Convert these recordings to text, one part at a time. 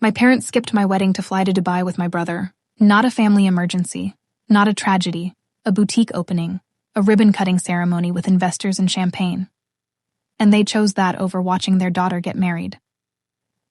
My parents skipped my wedding to fly to Dubai with my brother. Not a family emergency, not a tragedy, a boutique opening, a ribbon-cutting ceremony with investors and champagne. And they chose that over watching their daughter get married.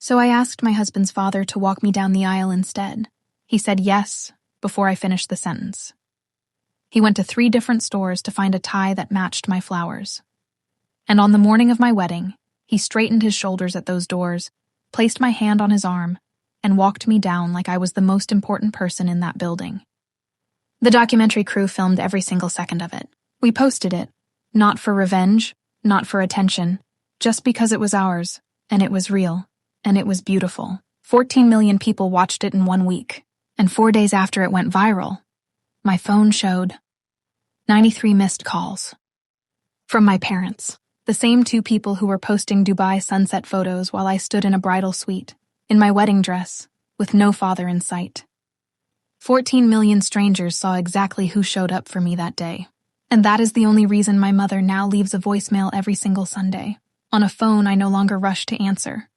So I asked my husband's father to walk me down the aisle instead. He said yes before I finished the sentence. He went to 3 different stores to find a tie that matched my flowers. And on the morning of my wedding, he straightened his shoulders at those doors, placed my hand on his arm, and walked me down like I was the most important person in that building. The documentary crew filmed every single second of it. We posted it, not for revenge, not for attention, just because it was ours, and it was real, and it was beautiful. 14 million people watched it in 1 week, and 4 days after it went viral, my phone showed 93 missed calls. From my parents, the same 2 people who were posting Dubai sunset photos while I stood in a bridal suite, in my wedding dress, with no father in sight. 14 million strangers saw exactly who showed up for me that day. And that is the only reason my mother now leaves a voicemail every single Sunday, on a phone I no longer rush to answer.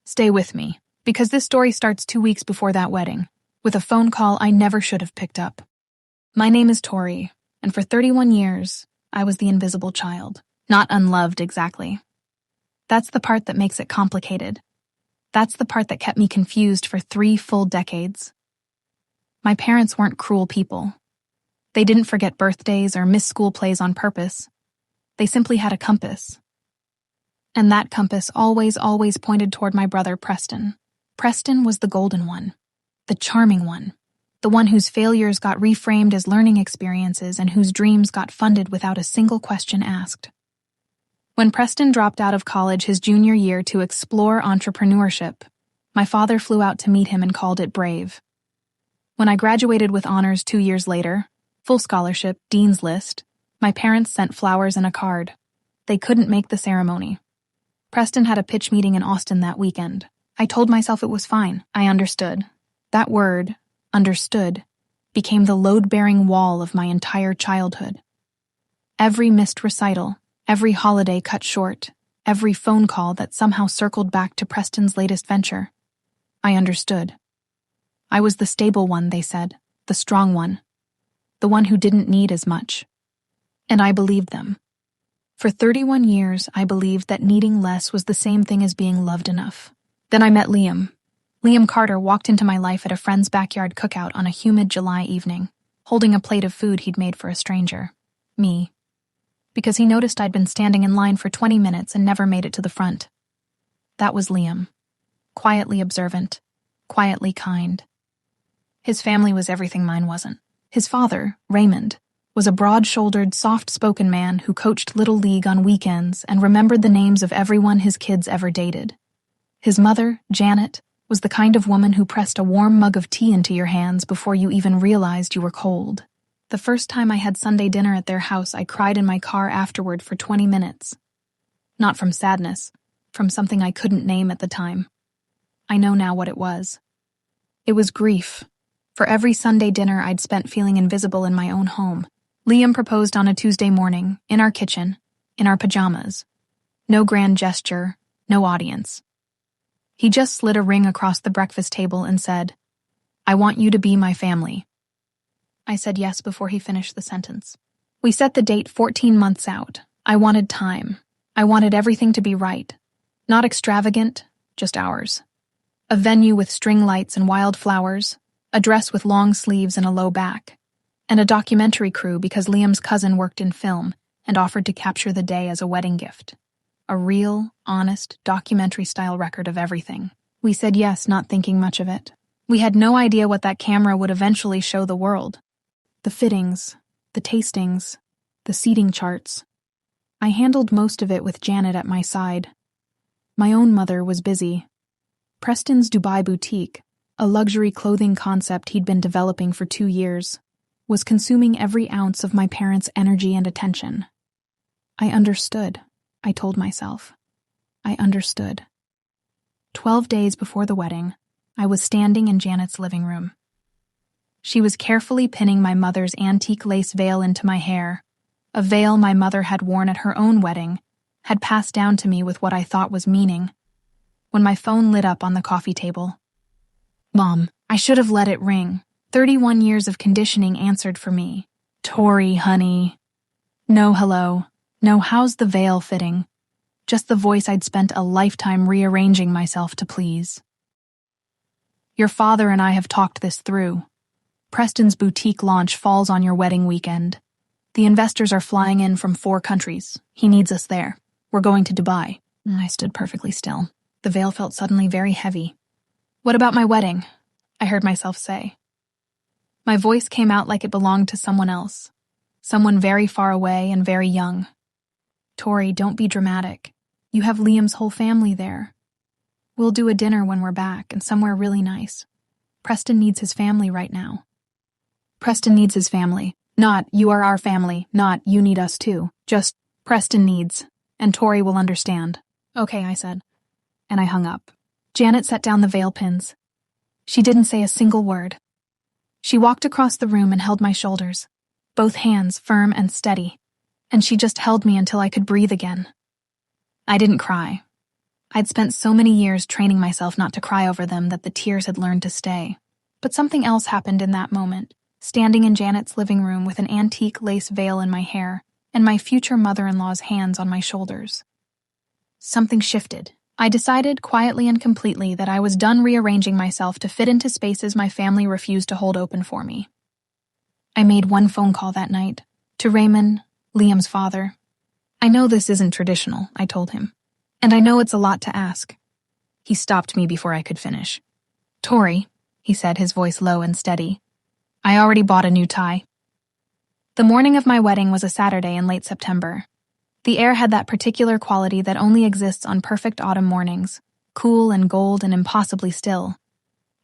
Stay with me, because this story starts 2 weeks before that wedding, with a phone call I never should have picked up. My name is Tori, and for 31 years, I was the invisible child. Not unloved exactly. That's the part that makes it complicated. That's the part that kept me confused for 3 full decades. My parents weren't cruel people. They didn't forget birthdays or miss school plays on purpose. They simply had a compass. And that compass always pointed toward my brother Preston. Preston was the golden one, the charming one, the one whose failures got reframed as learning experiences and whose dreams got funded without a single question asked. When Preston dropped out of college his junior year to explore entrepreneurship, my father flew out to meet him and called it brave. When I graduated with honors 2 years later, full scholarship, dean's list, my parents sent flowers and a card. They couldn't make the ceremony. Preston had a pitch meeting in Austin that weekend. I told myself it was fine. I understood. That word, understood, became the load-bearing wall of my entire childhood. Every missed recital, every holiday cut short, every phone call that somehow circled back to Preston's latest venture. I understood. I was the stable one, they said, the strong one, the one who didn't need as much. And I believed them. For 31 years, I believed that needing less was the same thing as being loved enough. Then I met Liam. Liam Carter walked into my life at a friend's backyard cookout on a humid July evening, holding a plate of food he'd made for a stranger, me, because he noticed I'd been standing in line for 20 minutes and never made it to the front. That was Liam. Quietly observant, quietly kind. His family was everything mine wasn't. His father, Raymond, was a broad-shouldered, soft-spoken man who coached Little League on weekends and remembered the names of everyone his kids ever dated. His mother, Janet, was the kind of woman who pressed a warm mug of tea into your hands before you even realized you were cold. The first time I had Sunday dinner at their house, I cried in my car afterward for 20 minutes. Not from sadness, from something I couldn't name at the time. I know now what it was. It was grief. For every Sunday dinner I'd spent feeling invisible in my own home. Liam proposed on a Tuesday morning, in our kitchen, in our pajamas. No grand gesture, no audience. He just slid a ring across the breakfast table and said, "I want you to be my family." I said yes before he finished the sentence. We set the date 14 months out. I wanted time. I wanted everything to be right. Not extravagant, just ours. A venue with string lights and wildflowers, a dress with long sleeves and a low back, and a documentary crew because Liam's cousin worked in film and offered to capture the day as a wedding gift. A real, honest, documentary-style record of everything. We said yes, not thinking much of it. We had no idea what that camera would eventually show the world. The fittings, the tastings, the seating charts. I handled most of it with Janet at my side. My own mother was busy. Preston's Dubai boutique, a luxury clothing concept he'd been developing for 2 years, was consuming every ounce of my parents' energy and attention. I understood, I told myself. I understood. 12 days before the wedding, I was standing in Janet's living room. She was carefully pinning my mother's antique lace veil into my hair, a veil my mother had worn at her own wedding, had passed down to me with what I thought was meaning. When my phone lit up on the coffee table, Mom, I should have let it ring. 31 years of conditioning answered for me. Tori, honey. No hello. No how's the veil fitting. Just the voice I'd spent a lifetime rearranging myself to please. Your father and I have talked this through. Preston's boutique launch falls on your wedding weekend. The investors are flying in from 4 countries. He needs us there. We're going to Dubai. I stood perfectly still. The veil felt suddenly very heavy. What about my wedding? I heard myself say. My voice came out like it belonged to someone else. Someone very far away and very young. Tori, don't be dramatic. You have Liam's whole family there. We'll do a dinner when we're back and somewhere really nice. Preston needs his family right now. Preston needs his family. Not, you are our family. Not, you need us too. Just, Preston needs. And Tori will understand. Okay, I said. And I hung up. Janet set down the veil pins. She didn't say a single word. She walked across the room and held my shoulders, both hands firm and steady, and she just held me until I could breathe again. I didn't cry. I'd spent so many years training myself not to cry over them that the tears had learned to stay. But something else happened in that moment, standing in Janet's living room with an antique lace veil in my hair and my future mother-in-law's hands on my shoulders. Something shifted. I decided quietly and completely that I was done rearranging myself to fit into spaces my family refused to hold open for me. I made one phone call that night, to Raymond, Liam's father. I know this isn't traditional, I told him, and I know it's a lot to ask. He stopped me before I could finish. Tori, he said, his voice low and steady, I already bought a new tie. The morning of my wedding was a Saturday in late September. The air had that particular quality that only exists on perfect autumn mornings, cool and gold and impossibly still.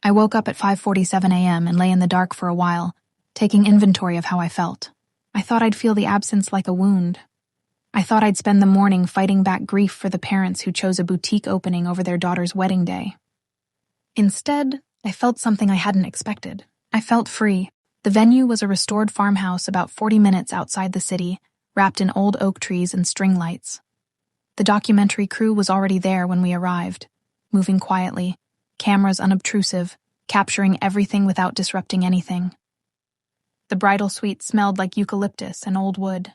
I woke up at 5:47 a.m. and lay in the dark for a while, taking inventory of how I felt. I thought I'd feel the absence like a wound. I thought I'd spend the morning fighting back grief for the parents who chose a boutique opening over their daughter's wedding day. Instead, I felt something I hadn't expected. I felt free. The venue was a restored farmhouse about 40 minutes outside the city, wrapped in old oak trees and string lights. The documentary crew was already there when we arrived, moving quietly, cameras unobtrusive, capturing everything without disrupting anything. The bridal suite smelled like eucalyptus and old wood.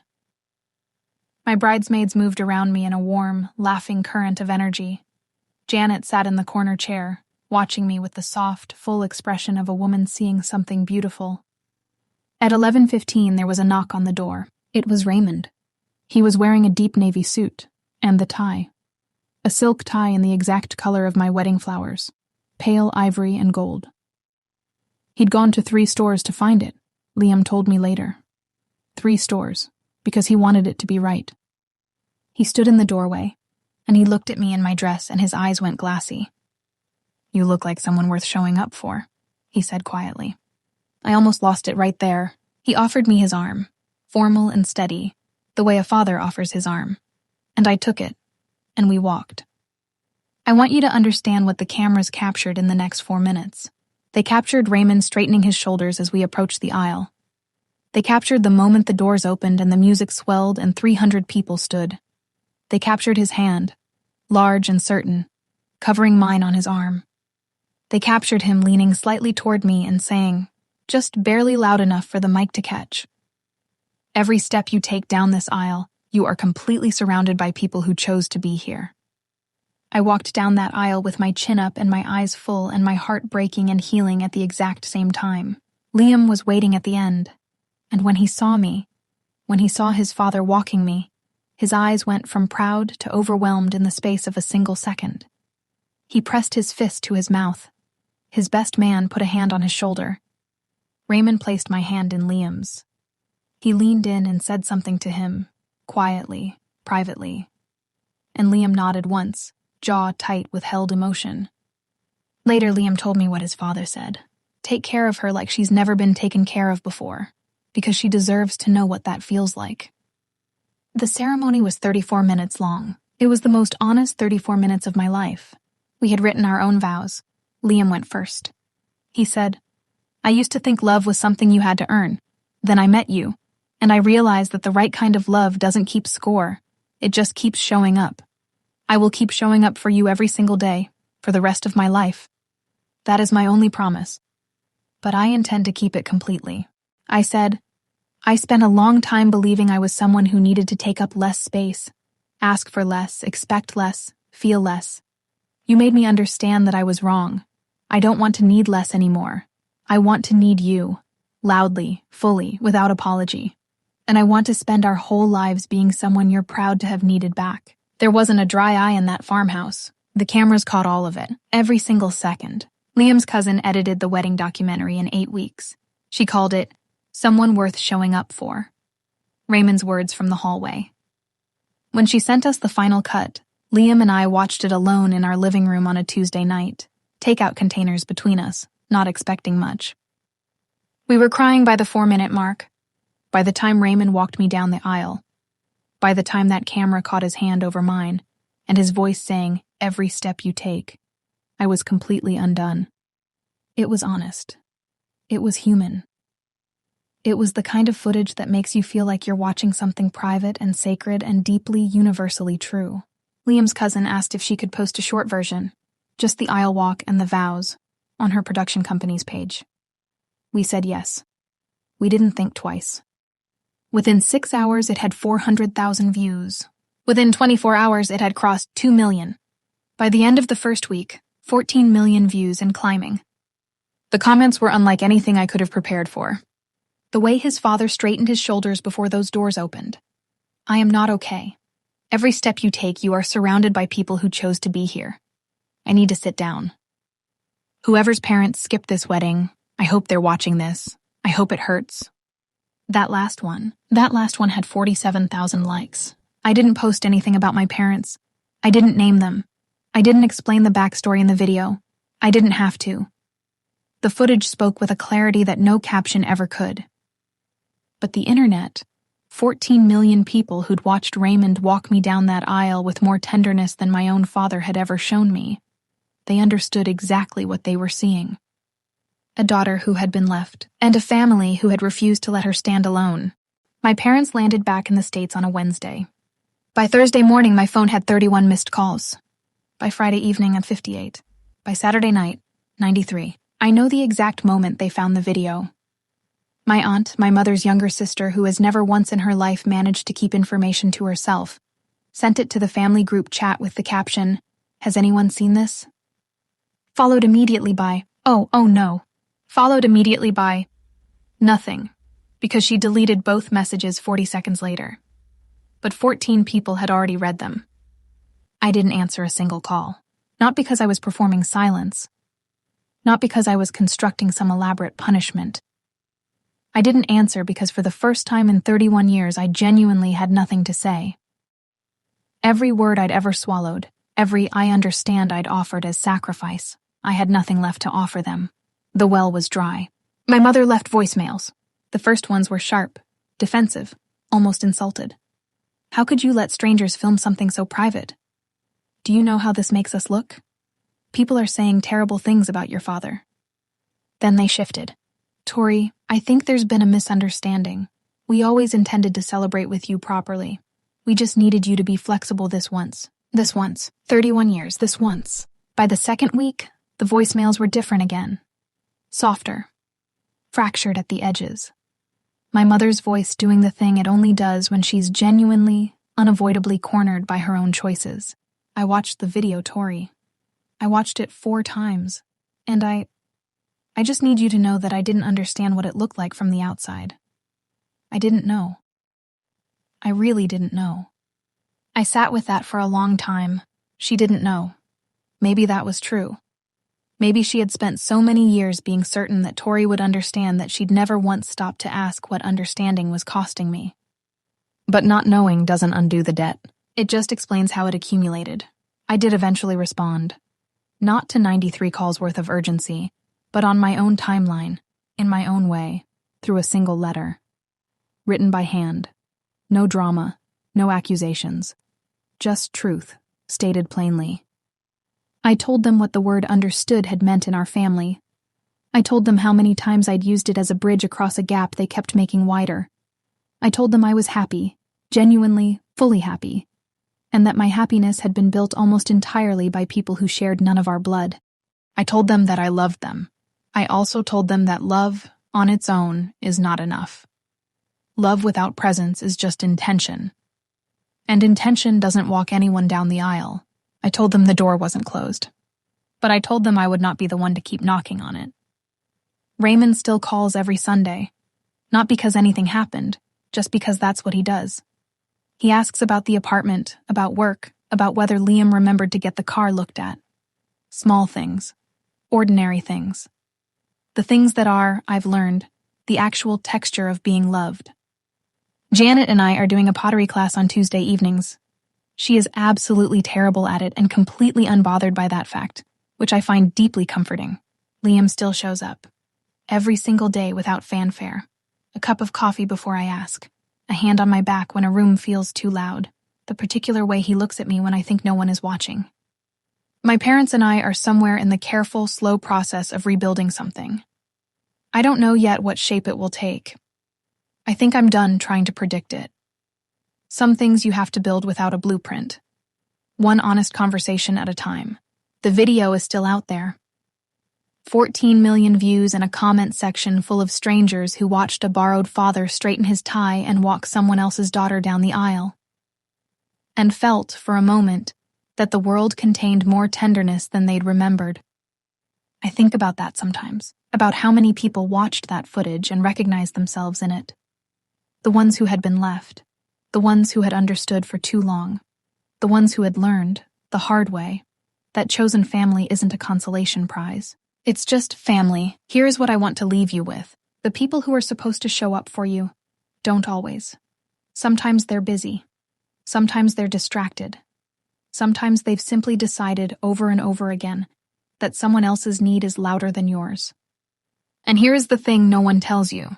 My bridesmaids moved around me in a warm, laughing current of energy. Janet sat in the corner chair, watching me with the soft, full expression of a woman seeing something beautiful. At 11:15, there was a knock on the door. It was Raymond. He was wearing a deep navy suit, and the tie. A silk tie in the exact color of my wedding flowers, pale ivory and gold. He'd gone to 3 stores to find it, Liam told me later. 3 stores, because he wanted it to be right. He stood in the doorway, and he looked at me in my dress and his eyes went glassy. You look like someone worth showing up for, he said quietly. I almost lost it right there. He offered me his arm, formal and steady, the way a father offers his arm. And I took it, and we walked. I want you to understand what the cameras captured in the next 4 minutes. They captured Raymond straightening his shoulders as we approached the aisle. They captured the moment the doors opened and the music swelled and 300 people stood. They captured his hand, large and certain, covering mine on his arm. They captured him leaning slightly toward me and saying, just barely loud enough for the mic to catch, every step you take down this aisle, you are completely surrounded by people who chose to be here. I walked down that aisle with my chin up and my eyes full and my heart breaking and healing at the exact same time. Liam was waiting at the end, and when he saw me, when he saw his father walking me, his eyes went from proud to overwhelmed in the space of a single second. He pressed his fist to his mouth. His best man put a hand on his shoulder. Raymond placed my hand in Liam's. He leaned in and said something to him, quietly, privately. And Liam nodded once, jaw tight with held emotion. Later, Liam told me what his father said. Take care of her like she's never been taken care of before, because she deserves to know what that feels like. The ceremony was 34 minutes long. It was the most honest 34 minutes of my life. We had written our own vows. Liam went first. He said, I used to think love was something you had to earn. Then I met you, and I realized that the right kind of love doesn't keep score. It just keeps showing up. I will keep showing up for you every single day, for the rest of my life. That is my only promise. But I intend to keep it completely. I said, I spent a long time believing I was someone who needed to take up less space, ask for less, expect less, feel less. You made me understand that I was wrong. I don't want to need less anymore. I want to need you, loudly, fully, without apology. And I want to spend our whole lives being someone you're proud to have needed back. There wasn't a dry eye in that farmhouse. The cameras caught all of it, every single second. Liam's cousin edited the wedding documentary in 8 weeks. She called it, Someone Worth Showing Up For. Raymond's words from the hallway. When she sent us the final cut, Liam and I watched it alone in our living room on a Tuesday night, takeout containers between us, not expecting much. We were crying by the 4-minute mark. By the time Raymond walked me down the aisle. By the time that camera caught his hand over mine, and his voice saying, every step you take, I was completely undone. It was honest. It was human. It was the kind of footage that makes you feel like you're watching something private and sacred and deeply universally true. Liam's cousin asked if she could post a short version, just the aisle walk and the vows, on her production company's page. We said yes. We didn't think twice. Within 6 hours, it had 400,000 views. Within 24 hours, it had crossed 2 million. By the end of the first week, 14 million views and climbing. The comments were unlike anything I could have prepared for. The way his father straightened his shoulders before those doors opened. I am not okay. Every step you take, you are surrounded by people who chose to be here. I need to sit down. Whoever's parents skipped this wedding, I hope they're watching this. I hope it hurts. That last one had 47,000 likes. I didn't post anything about my parents. I didn't name them. I didn't explain the backstory in the video. I didn't have to. The footage spoke with a clarity that no caption ever could. But the internet, 14 million people who'd watched Raymond walk me down that aisle with more tenderness than my own father had ever shown me, they understood exactly what they were seeing. A daughter who had been left, and a family who had refused to let her stand alone. My parents landed back in the States on a Wednesday. By Thursday morning, my phone had 31 missed calls. By Friday evening, at 58. By Saturday night, 93. I know the exact moment they found the video. My aunt, my mother's younger sister, who has never once in her life managed to keep information to herself, sent it to the family group chat with the caption, "Has anyone seen this?" Followed immediately by, oh no. Followed immediately by, nothing, because she deleted both messages 40 seconds later. But 14 people had already read them. I didn't answer a single call. Not because I was performing silence. Not because I was constructing some elaborate punishment. I didn't answer because for the first time in 31 years I genuinely had nothing to say. Every word I'd ever swallowed, every I understand I'd offered as sacrifice, I had nothing left to offer them. The well was dry. My mother left voicemails. The first ones were sharp, defensive, almost insulted. How could you let strangers film something so private? Do you know how this makes us look? People are saying terrible things about your father. Then they shifted. Tori, I think there's been a misunderstanding. We always intended to celebrate with you properly. We just needed you to be flexible this once. 31 years, this once. By the second week, the voicemails were different again. Softer. Fractured at the edges. My mother's voice doing the thing it only does when she's genuinely, unavoidably cornered by her own choices. I watched the video, Tori. I watched it 4 times. And I just need you to know that I didn't understand what it looked like from the outside. I didn't know. I really didn't know. I sat with that for a long time. She didn't know. Maybe that was true. Maybe she had spent so many years being certain that Tori would understand that she'd never once stopped to ask what understanding was costing me. But not knowing doesn't undo the debt. It just explains how it accumulated. I did eventually respond. Not to 93 calls worth of urgency, but on my own timeline, in my own way, through a single letter. Written by hand. No drama, no accusations. Just truth, stated plainly. I told them what the word understood had meant in our family. I told them how many times I'd used it as a bridge across a gap they kept making wider. I told them I was happy, genuinely, fully happy, and that my happiness had been built almost entirely by people who shared none of our blood. I told them that I loved them. I also told them that love, on its own, is not enough. Love without presence is just intention. And intention doesn't walk anyone down the aisle. I told them the door wasn't closed. But I told them I would not be the one to keep knocking on it. Raymond still calls every Sunday. Not because anything happened, just because that's what he does. He asks about the apartment, about work, about whether Liam remembered to get the car looked at. Small things. Ordinary things. The things that are, I've learned, the actual texture of being loved. Janet and I are doing a pottery class on Tuesday evenings. She is absolutely terrible at it and completely unbothered by that fact, which I find deeply comforting. Liam still shows up. Every single day without fanfare. A cup of coffee before I ask. A hand on my back when a room feels too loud. The particular way he looks at me when I think no one is watching. My parents and I are somewhere in the careful, slow process of rebuilding something. I don't know yet what shape it will take. I think I'm done trying to predict it. Some things you have to build without a blueprint. One honest conversation at a time. The video is still out there. 14 million views and a comment section full of strangers who watched a borrowed father straighten his tie and walk someone else's daughter down the aisle. And felt, for a moment, that the world contained more tenderness than they'd remembered. I think about that sometimes, about how many people watched that footage and recognized themselves in it. The ones who had been left, the ones who had understood for too long, the ones who had learned, the hard way, that chosen family isn't a consolation prize. It's just family. Here's what I want to leave you with. The people who are supposed to show up for you don't always. Sometimes they're busy. Sometimes they're distracted. Sometimes they've simply decided over and over again that someone else's need is louder than yours. And here is the thing no one tells you.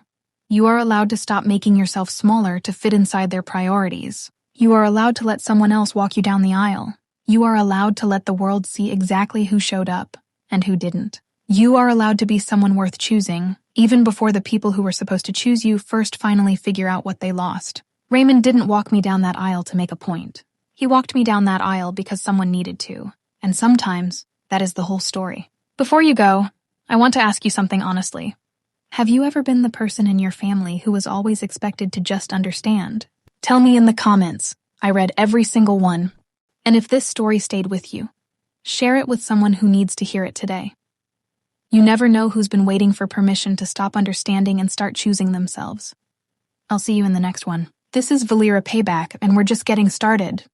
You are allowed to stop making yourself smaller to fit inside their priorities. You are allowed to let someone else walk you down the aisle. You are allowed to let the world see exactly who showed up and who didn't. You are allowed to be someone worth choosing, even before the people who were supposed to choose you first finally figure out what they lost. Raymond didn't walk me down that aisle to make a point. He walked me down that aisle because someone needed to, and sometimes that is the whole story. Before you go, I want to ask you something honestly. Have you ever been the person in your family who was always expected to just understand? Tell me in the comments. I read every single one. And if this story stayed with you, share it with someone who needs to hear it today. You never know who's been waiting for permission to stop understanding and start choosing themselves. I'll see you in the next one. This is Velyra Payback, and we're just getting started.